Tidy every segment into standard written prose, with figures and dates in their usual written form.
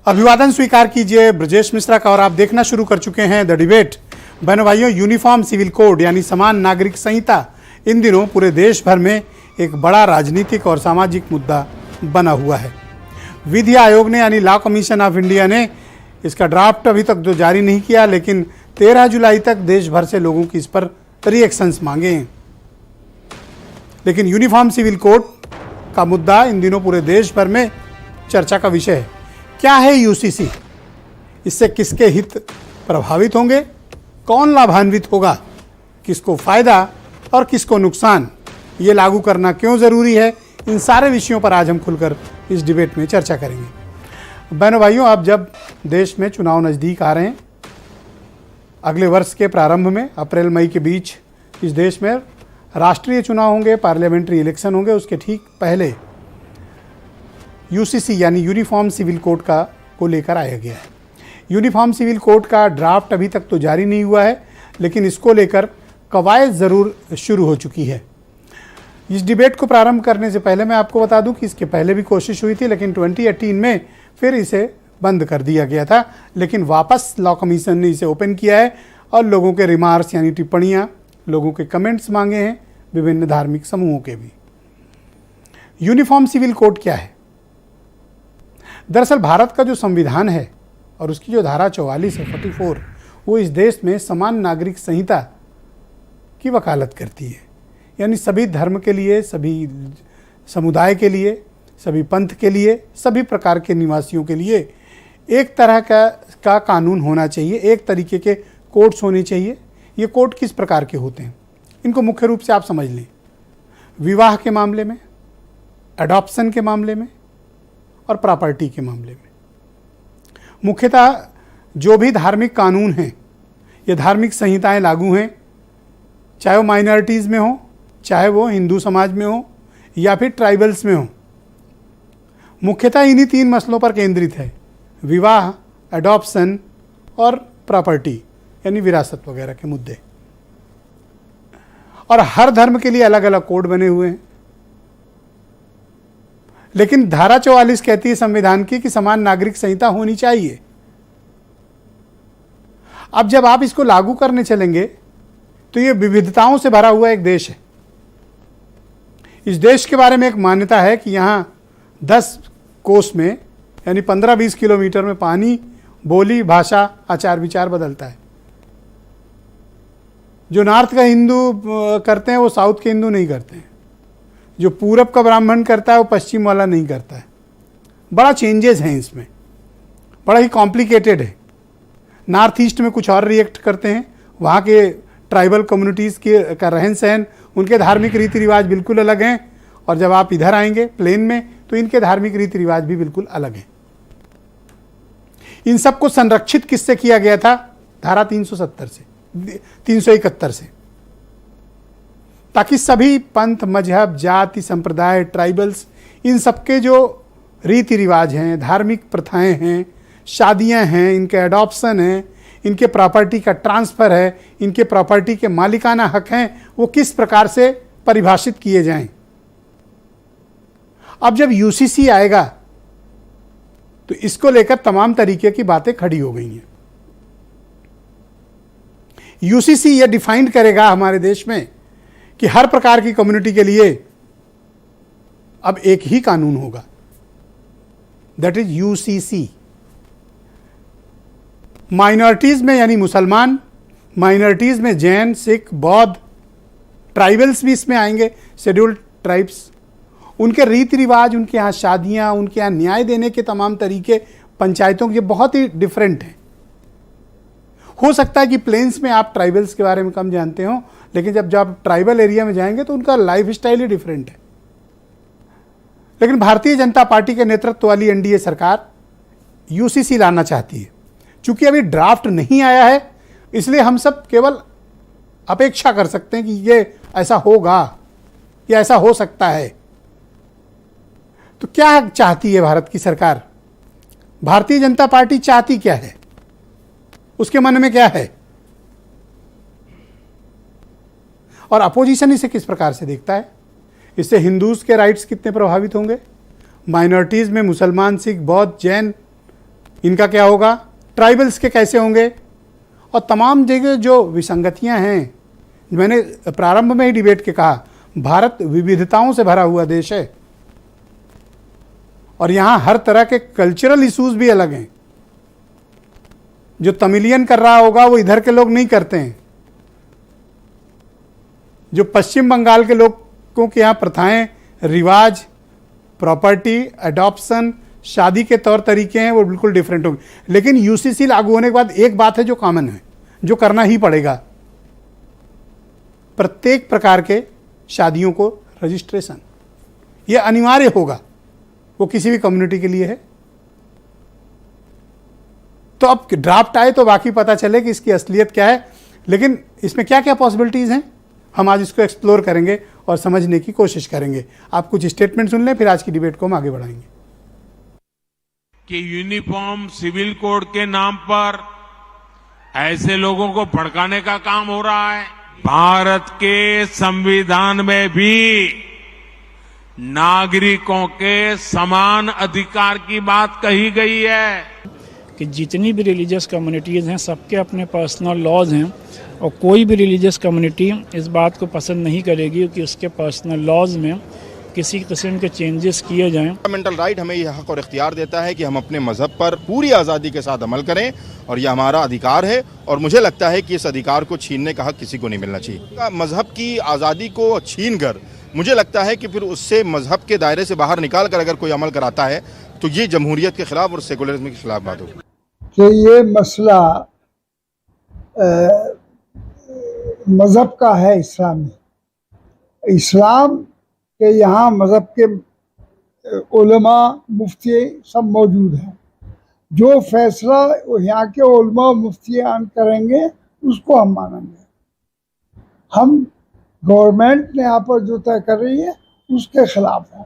अभिवादन स्वीकार कीजिए ब्रजेश मिश्रा का और आप देखना शुरू कर चुके हैं द डिबेट। बहनों भाइयों, यूनिफॉर्म सिविल कोड यानी समान नागरिक संहिता इन दिनों पूरे देश भर में एक बड़ा राजनीतिक और सामाजिक मुद्दा बना हुआ है। विधि आयोग ने यानी लॉ कमीशन ऑफ इंडिया ने इसका ड्राफ्ट अभी तक जो जारी नहीं किया, लेकिन 13 जुलाई तक देश भर से लोगों की इस पर रिएक्शंस मांगे हैं। लेकिन यूनिफॉर्म सिविल कोड का मुद्दा इन दिनों पूरे देश भर में चर्चा का विषय है। क्या है यूसीसी? इससे किसके हित प्रभावित होंगे? कौन लाभान्वित होगा? किसको फायदा और किसको नुकसान? ये लागू करना क्यों जरूरी है? इन सारे विषयों पर आज हम खुलकर इस डिबेट में चर्चा करेंगे। बहनों भाइयों, अब जब देश में चुनाव नज़दीक आ रहे हैं, अगले वर्ष के प्रारंभ में अप्रैल मई के बीच इस देश में राष्ट्रीय चुनाव होंगे, पार्लियामेंट्री इलेक्शन होंगे। उसके ठीक पहले यूसीसी यानी यूनिफॉर्म सिविल कोड को लेकर आया गया है। यूनिफॉर्म सिविल कोड का ड्राफ्ट अभी तक तो जारी नहीं हुआ है, लेकिन इसको लेकर कवायद ज़रूर शुरू हो चुकी है। इस डिबेट को प्रारंभ करने से पहले मैं आपको बता दूं कि इसके पहले भी कोशिश हुई थी, लेकिन 2018 में फिर इसे बंद कर दिया गया था। लेकिन वापस लॉ कमीशन ने इसे ओपन किया है और लोगों के रिमार्क्स यानी टिप्पणियाँ, लोगों के कमेंट्स मांगे हैं, विभिन्न धार्मिक समूहों के भी। यूनिफॉर्म सिविल कोड क्या है? दरअसल भारत का जो संविधान है और उसकी जो धारा 44 है 44, वो इस देश में समान नागरिक संहिता की वकालत करती है। यानी सभी धर्म के लिए, सभी समुदाय के लिए, सभी पंथ के लिए, सभी प्रकार के निवासियों के लिए एक तरह का कानून होना चाहिए, एक तरीके के कोड्स होने चाहिए। ये कोड किस प्रकार के होते हैं? इनको मुख्य रूप से आप समझ लें। विवाह के मामले में, अडॉप्शन के मामले में और प्रॉपर्टी के मामले में मुख्यतः जो भी धार्मिक कानून हैं, ये धार्मिक संहिताएं लागू हैं, चाहे वो माइनॉरिटीज़ में हो, चाहे वो हिंदू समाज में हो या फिर ट्राइबल्स में हो। मुख्यतः इन्हीं 3 मसलों पर केंद्रित है: विवाह, अडॉप्शन और प्रॉपर्टी यानी विरासत वगैरह के मुद्दे। और हर धर्म के लिए अलग अलग कोड बने हुए हैं। लेकिन धारा 44 कहती है संविधान की कि समान नागरिक संहिता होनी चाहिए। अब जब आप इसको लागू करने चलेंगे तो ये विविधताओं से भरा हुआ एक देश है। इस देश के बारे में एक मान्यता है कि यहाँ 10 कोस में यानी 15-20 किलोमीटर में पानी, बोली, भाषा, आचार विचार बदलता है। जो नॉर्थ का हिंदू करते हैं वो साउथ के हिंदू नहीं करते हैं। जो पूरब का ब्राह्मण करता है वो पश्चिम वाला नहीं करता है। बड़ा चेंजेस हैं इसमें, बड़ा ही कॉम्प्लिकेटेड है। नॉर्थ ईस्ट में कुछ और रिएक्ट करते हैं, वहाँ के ट्राइबल कम्युनिटीज़ के का रहन सहन, उनके धार्मिक रीति रिवाज बिल्कुल अलग हैं। और जब आप इधर आएंगे प्लेन में तो इनके धार्मिक रीति रिवाज भी बिल्कुल अलग हैं। इन सबको संरक्षित किससे किया गया था? धारा 371 से, ताकि सभी पंथ, मजहब, जाति, संप्रदाय, ट्राइबल्स, इन सबके जो रीति रिवाज हैं, धार्मिक प्रथाएं हैं, शादियां हैं, इनके अडॉप्शन हैं, इनके प्रॉपर्टी का ट्रांसफ़र है, इनके प्रॉपर्टी के मालिकाना हक हैं, वो किस प्रकार से परिभाषित किए जाएं। अब जब यूसीसी आएगा तो इसको लेकर तमाम तरीके की बातें खड़ी हो गई हैं। यूसीसी ये डिफाइन करेगा हमारे देश में कि हर प्रकार की कम्युनिटी के लिए अब एक ही कानून होगा, दैट इज यूसीसी। माइनॉरिटीज में यानी मुसलमान, माइनॉरिटीज में जैन, सिख, बौद्ध, ट्राइबल्स भी इसमें आएंगे, शेड्यूल्ड ट्राइब्स। उनके रीति रिवाज, उनके यहाँ शादियाँ, उनके यहाँ न्याय देने के तमाम तरीके पंचायतों के बहुत ही डिफरेंट हैं। हो सकता है कि प्लेन्स में आप ट्राइबल्स के बारे में कम जानते हो, लेकिन जब आप ट्राइबल एरिया में जाएंगे तो उनका लाइफ स्टाइल ही डिफरेंट है। लेकिन भारतीय जनता पार्टी के नेतृत्व वाली एनडीए सरकार यूसीसी लाना चाहती है। चूंकि अभी ड्राफ्ट नहीं आया है, इसलिए हम सब केवल अपेक्षा कर सकते हैं कि ये ऐसा होगा या ऐसा हो सकता है। तो क्या चाहती है भारत की सरकार? भारतीय जनता पार्टी चाहती क्या है? उसके मन में क्या है? और अपोजिशन इसे किस प्रकार से देखता है? इससे हिंदूज के राइट्स कितने प्रभावित होंगे? माइनॉरिटीज़ में मुसलमान, सिख, बौद्ध, जैन इनका क्या होगा, ट्राइबल्स के कैसे होंगे, और तमाम जगह जो विसंगतियां हैं। मैंने प्रारंभ में ही डिबेट के कहा, भारत विविधताओं से भरा हुआ देश है और यहां हर तरह के कल्चरल इश्यूज भी अलग हैं। जो तमिलियन कर रहा होगा वो इधर के लोग नहीं करते हैं। जो पश्चिम बंगाल के लोगों के यहाँ प्रथाएं, रिवाज, प्रॉपर्टी, एडॉप्शन, शादी के तौर तरीके हैं वो बिल्कुल डिफरेंट होंगे। लेकिन यूसीसी लागू होने के बाद एक बात है जो कॉमन है, जो करना ही पड़ेगा, प्रत्येक प्रकार के शादियों को रजिस्ट्रेशन, यह अनिवार्य होगा, वो किसी भी कम्युनिटी के लिए है। तो अब ड्राफ्ट आए तो बाकी पता चले कि इसकी असलियत क्या है, लेकिन इसमें क्या क्या पॉसिबिलिटीज हैं हम आज इसको एक्सप्लोर करेंगे और समझने की कोशिश करेंगे। आप कुछ स्टेटमेंट सुन लें, फिर आज की डिबेट को हम आगे बढ़ाएंगे। कि यूनिफॉर्म सिविल कोड के नाम पर ऐसे लोगों को भड़काने का काम हो रहा है। भारत के संविधान में भी नागरिकों के समान अधिकार की बात कही गई है कि जितनी भी रिलीजियस कम्युनिटीज़ हैं सबके अपने पर्सनल लॉज हैं और कोई भी रिलीजियस कम्युनिटी इस बात को पसंद नहीं करेगी कि उसके पर्सनल लॉज में किसी किस्म के चेंजेस किए जाएं। फंडामेंटल राइट हमें यह हक और इख्तियार देता है कि हम अपने मजहब पर पूरी आज़ादी के साथ अमल करें और यह हमारा अधिकार है और मुझे लगता है कि इस अधिकार को छीनने का हक किसी को नहीं मिलना चाहिए। मजहब की आज़ादी को छीन कर मुझे लगता है कि फिर उससे मजहब के दायरे से बाहर निकाल कर अगर कोई अमल कराता है तो ये जमहूरियत के खिलाफ और सेकुलरिज्म के खिलाफ बात होगी। कि ये मसला मज़हब का है, इस्लाम के यहाँ मज़हब के उलमा मुफ्ती सब मौजूद हैं। जो फैसला यहाँ के उलमा मुफ्तियान करेंगे उसको हम मानेंगे। हम गवर्नमेंट ने यहाँ पर जो तय कर रही है उसके खिलाफ है,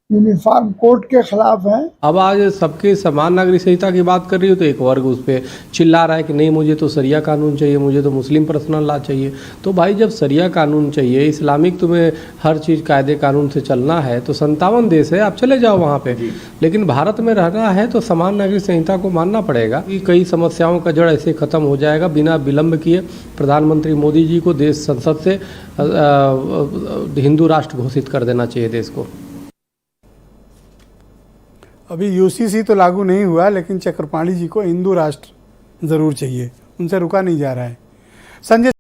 यूनिफॉर्म कोड के खिलाफ है। अब आज सबके समान नागरिक संहिता की बात कर रही हो तो एक वर्ग उस पर चिल्ला रहा है कि नहीं मुझे तो सरिया कानून चाहिए, मुझे तो मुस्लिम पर्सनल लॉ चाहिए। तो भाई जब सरिया कानून चाहिए, इस्लामिक तुम्हें हर चीज़ कायदे कानून से चलना है तो 57 देश है, आप चले जाओ वहाँ पे। लेकिन भारत में रहना है तो समान नागरिक संहिता को मानना पड़ेगा। कई समस्याओं का जड़ ऐसे ख़त्म हो जाएगा बिना विलम्ब किए। प्रधानमंत्री मोदी जी को देश संसद से हिंदू राष्ट्र घोषित कर देना चाहिए देश को। अभी यूसीसी तो लागू नहीं हुआ, लेकिन चक्रपाणी जी को हिंदू राष्ट्र जरूर चाहिए, उनसे रुका नहीं जा रहा है। संजय